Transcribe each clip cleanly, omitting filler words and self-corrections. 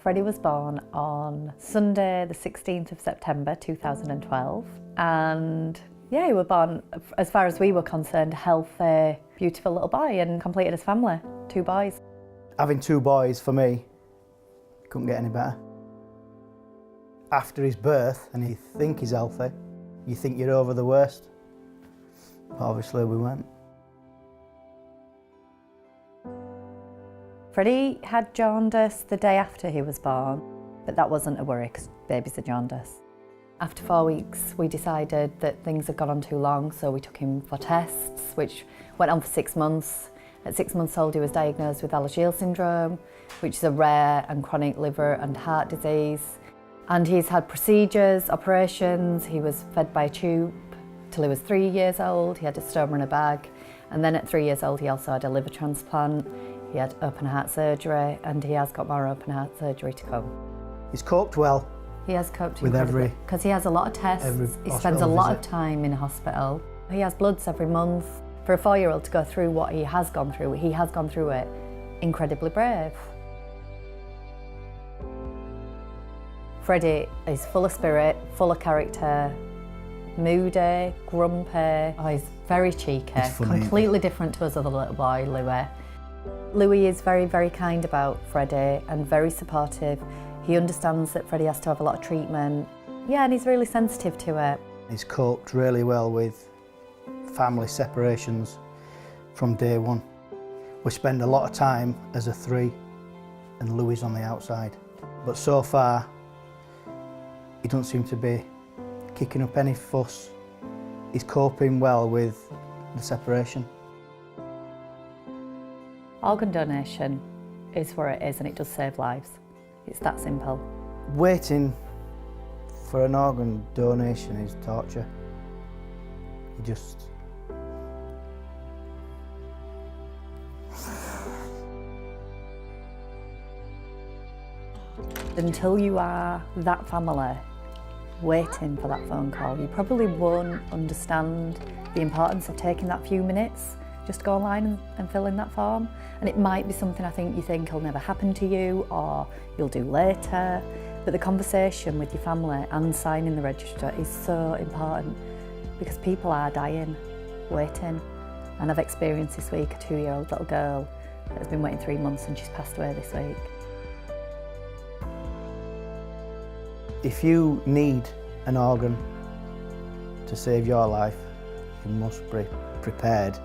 Freddie was born on Sunday the 16th of September 2012 and yeah, he was born, as far as we were concerned, a healthy, beautiful little boy and completed his family, 2 boys. Having 2 boys, for me, couldn't get any better. After his birth, and you think he's healthy, you think you're over the worst, but obviously we weren't. Freddie had jaundice the day after he was born, but that wasn't a worry because babies are jaundice. After 4 weeks, we decided that things had gone on too long, so we took him for tests, which went on for 6 months. At 6 months old, he was diagnosed with Alagille syndrome, which is a rare and chronic liver and heart disease. And he's had procedures, operations. He was fed by a tube till he was 3 years old. He had a stoma in a bag. And then at 3 years old, he also had a liver transplant. He had open heart surgery, and he has got more open heart surgery to come. He's coped well. He has coped with every, because he has a lot of tests. He spends a lot of time in hospital. He has bloods every month. For a 4-year-old to go through what he has gone through it incredibly brave. Freddie is full of spirit, full of character, moody, grumpy. Oh, he's very cheeky, completely different to his other little boy, Louis. Louis is very, very kind about Freddie and very supportive. He understands that Freddie has to have a lot of treatment. Yeah, and he's really sensitive to it. He's coped really well with family separations from day one. We spend a lot of time as a 3 and Louis on the outside. But so far, he doesn't seem to be kicking up any fuss. He's coping well with the separation. Organ donation is where it is and it does save lives. It's that simple. Waiting for an organ donation is torture. You just... Until you are that family waiting for that phone call, you probably won't understand the importance of taking that few minutes just to go online and fill in that form. And it might be something you think will never happen to you or you'll do later. But the conversation with your family and signing the register is so important because people are dying, waiting. And I've experienced this week a 2-year-old little girl that has been waiting 3 months and she's passed away this week. If you need an organ to save your life, you must be prepared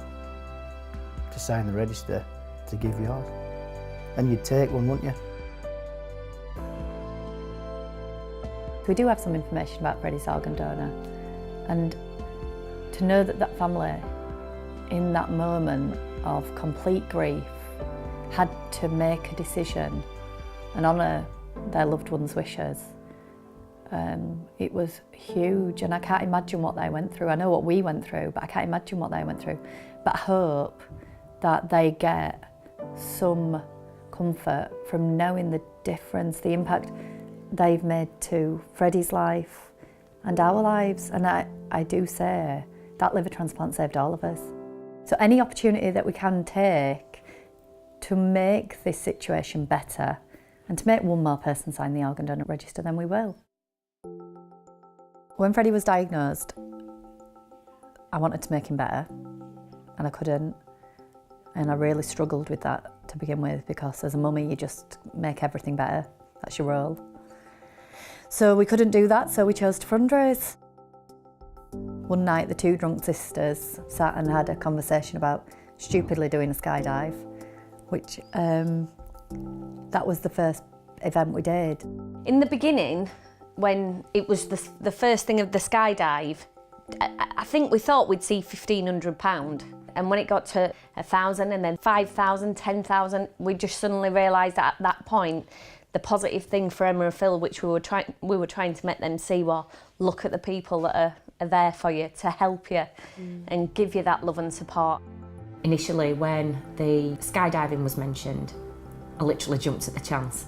to sign the register to give yours. And you'd take one, wouldn't you? We do have some information about Freddie's organ donor, and to know that that family, in that moment of complete grief, had to make a decision and honour their loved one's wishes. It was huge, and I can't imagine what they went through. I know what we went through, but I can't imagine what they went through. But I hope that they get some comfort from knowing the difference, the impact they've made to Freddie's life and our lives. And I do say that liver transplant saved all of us. So any opportunity that we can take to make this situation better and to make one more person sign the organ donor register, then we will. When Freddie was diagnosed, I wanted to make him better and I couldn't. And I really struggled with that to begin with because as a mummy you just make everything better. That's your role. So we couldn't do that, so we chose to fundraise. One night the 2 drunk sisters sat and had a conversation about stupidly doing a skydive, which that was the first event we did. In the beginning, when it was the first thing of the skydive, I think we thought we'd see £1,500. And when it got to 1,000 and then 5,000, 10,000, we just suddenly realised that at that point, the positive thing for Emma and Phil, which we were trying to make them see, well, look at the people that are there for you to help you and give you that love and support. Initially, when the skydiving was mentioned, I literally jumped at the chance.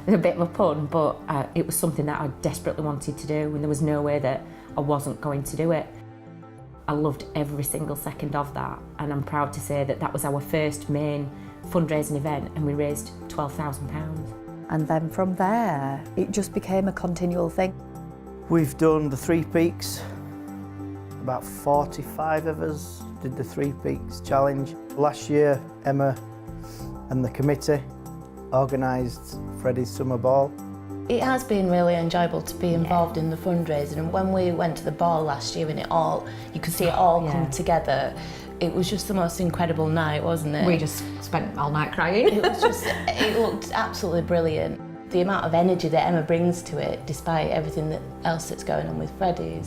A bit of a pun, but it was something that I desperately wanted to do, and there was no way that I wasn't going to do it. I loved every single second of that, and I'm proud to say that that was our first main fundraising event, and we raised £12,000. And then from there, it just became a continual thing. We've done the 3 Peaks. About 45 of us did the 3 Peaks challenge. Last year, Emma and the committee organised Freddie's summer ball. It has been really enjoyable to be involved in the fundraising, and when we went to the ball last year and you could see it all come together, it was just the most incredible night, wasn't it? We just spent all night crying. It looked absolutely brilliant. The amount of energy that Emma brings to it, despite everything else that's going on with Freddie,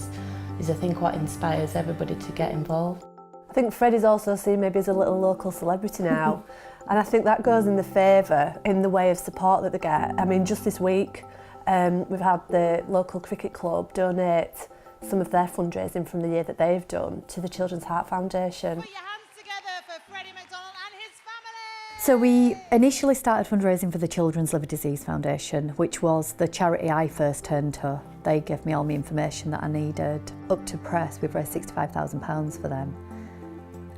is I think what inspires everybody to get involved. I think Freddie's also seen maybe as a little local celebrity now, and I think that goes in the favour in the way of support that they get. I mean, just this week we've had the local cricket club donate some of their fundraising from the year that they've done to the Children's Heart Foundation. Put your hands together for Freddie McDonald and his family! So we initially started fundraising for the Children's Liver Disease Foundation, which was the charity I first turned to. They gave me all the information that I needed. Up to press, we've raised £65,000 for them.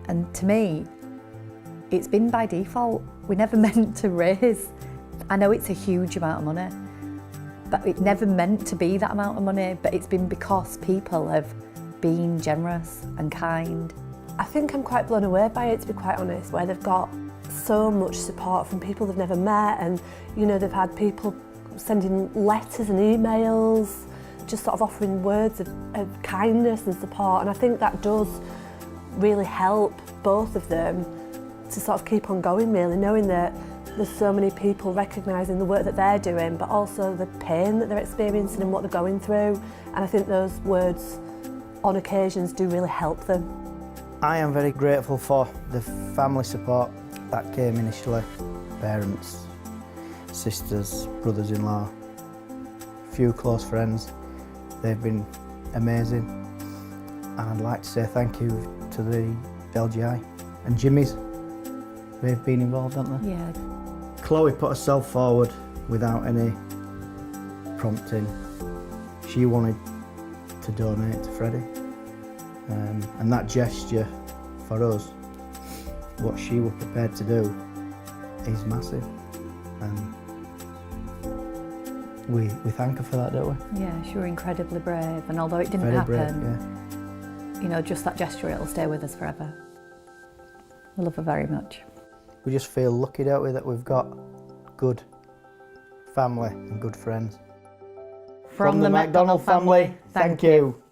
And to me, it's been by default. We never meant to raise. I know it's a huge amount of money, but it never meant to be that amount of money, but it's been because people have been generous and kind. I think I'm quite blown away by it, to be quite honest, where they've got so much support from people they've never met, and you know, they've had people sending letters and emails, just sort of offering words of kindness and support, and I think that does really help both of them to sort of keep on going, really, knowing that there's so many people recognising the work that they're doing, but also the pain that they're experiencing and what they're going through, and I think those words on occasions do really help them. I am very grateful for the family support that came initially. Parents, sisters, brothers-in-law, few close friends. They've been amazing, and I'd like to say thank you to the LGI and Jimmy's. They've been involved, haven't they? Yeah. Chloe put herself forward without any prompting. She wanted to donate to Freddie, and that gesture for us, what she was prepared to do, is massive, and we thank her for that, don't we? Yeah, she was incredibly brave, and although it didn't Very happen, brave, yeah. you know, just that gesture, it'll stay with us forever. We love her very much. We just feel lucky, don't we, that we've got good family and good friends. From the McDonald family, thank you.